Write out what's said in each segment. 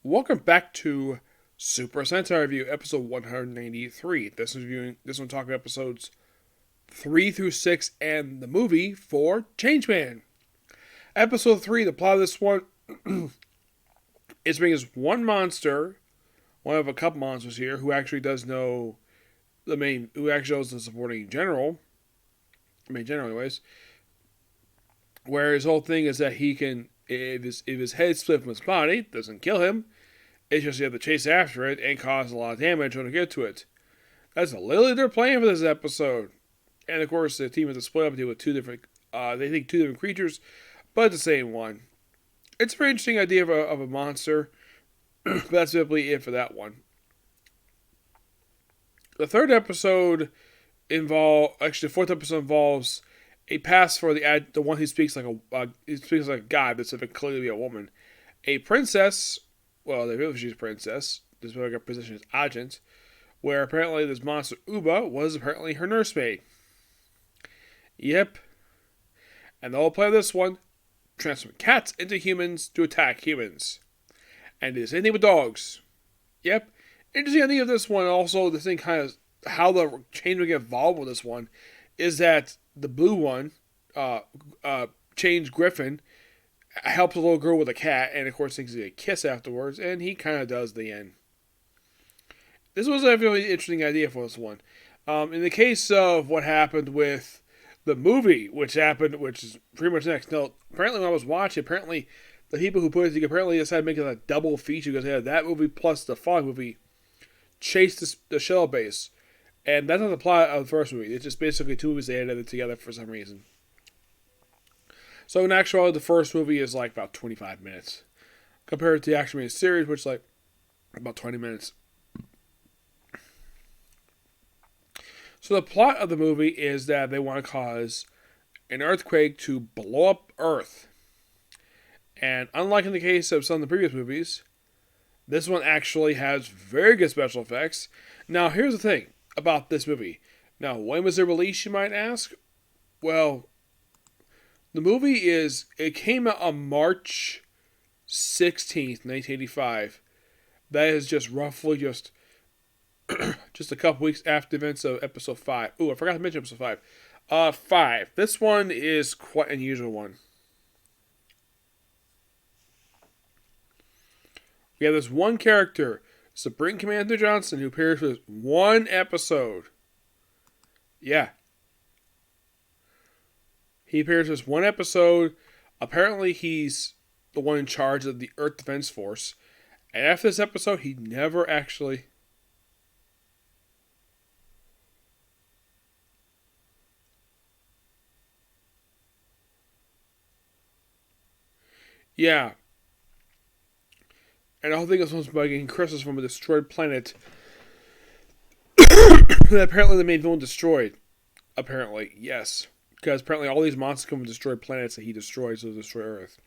Welcome back to Super Sentai Review, episode 193. This one talking episodes 3 through 6 and the movie for Changeman. Episode 3, the plot of this one is being as one monster, one of a couple monsters here, who actually does know who actually knows the supporting general, anyways, where his whole thing is that he can, if his head split from his body, doesn't kill him. It's just you have to chase after it and cause a lot of damage when you get to it. That's literally their plan for this episode. And of course, the team has to split up and deal with two different creatures, but the same one. It's a very interesting idea of a monster, but that's simply it for that one. The fourth episode involves a pass for the one who speaks like a god, that's clearly a woman, a princess. Well, they reveal she's a princess. This position is Agent, where apparently this monster Uba was apparently her nursemaid. Yep. And the whole play of this one, transform cats into humans to attack humans. And do the same thing with dogs. Yep. Interesting idea of this one, also the thing kind of how the change will get involved with this one, is that the blue one, Change Griffin, helps a little girl with a cat, and of course thinks he's a kiss afterwards, and he kind of does the end. This was a really interesting idea for this one. In the case of what happened with the movie, which is pretty much next. Now, apparently when I was watching, the people who put it together apparently decided to make it a double feature because they had that movie plus the following movie, Chase the Shell Base. And that's not the plot of the first movie. It's just basically two movies they edited together for some reason. So in actuality, the first movie is like about 25 minutes. Compared to the actual main series, which is like about 20 minutes. So the plot of the movie is that they want to cause an earthquake to blow up Earth. And unlike in the case of some of the previous movies, this one actually has very good special effects. Now, here's the thing about this movie. Now, when was it released, you might ask? Well, the movie came out on March 16th, 1985. That is just roughly just a couple weeks after the events of episode 5. Ooh, I forgot to mention episode 5. 5. This one is quite an unusual one. We have this one character, Supreme Commander Johnson, who appears for one episode. Yeah. He appears in this one episode. Apparently, he's the one in charge of the Earth Defense Force. And after this episode, he never actually... Yeah. And the whole thing is supposed to be getting crystals from a destroyed planet that apparently the main villain destroyed. Apparently, yes. Because apparently all these monsters come from destroyed planets that he destroys to destroy Earth.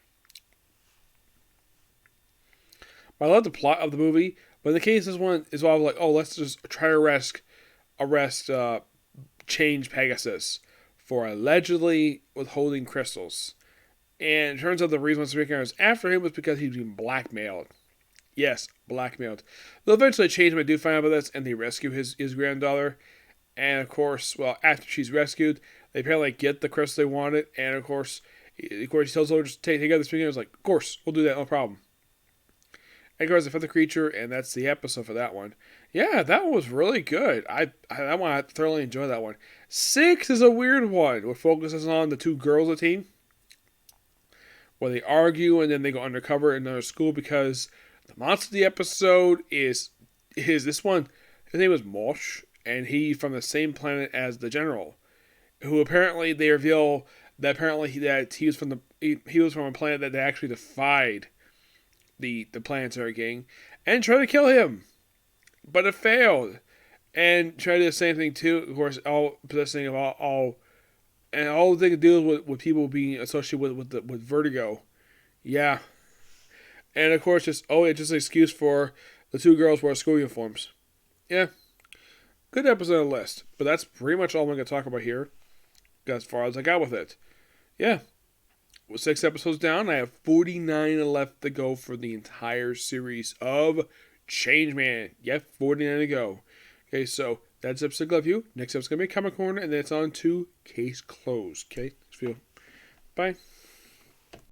But I love the plot of the movie, but in the case of this one is all like, oh, let's just try to arrest Change Pegasus for allegedly withholding crystals. And it turns out the reason why was after him was because he's being blackmailed. Yes, blackmailed. They'll eventually Changeman do find out about this, and they rescue his granddaughter. And of course, well, after she's rescued, they apparently get the crystal they wanted, and of course he tells them to take out this thing. I was like, of course, we'll do that, no problem. And of course, they found the creature, and that's the episode for that one. Yeah, that one was really good. I thoroughly enjoyed that one. 6 is a weird one. What focuses on the two girls of the team, where they argue, and then they go undercover in another school because the monster of the episode is this one. His name is Mosh, and he from the same planet as the general, who apparently they reveal that he was from a planet that they actually defied the planetary king and tried to kill him, but it failed. And tried to do the same thing too. Of course, all possessing of all they could do with people being associated with vertigo. Yeah. And of course, it's just an excuse for the two girls wear school uniforms. Yeah. Good episode on the list. But that's pretty much all I'm going to talk about here. As far as I got with it. Yeah. 6 episodes down. I have 49 left to go for the entire series of Changeman. Yep, 49 to go. Okay, so that's episode of you. Next episode's going to be Comic Corner, and then it's on to Case Closed. Okay, let's feel. Bye.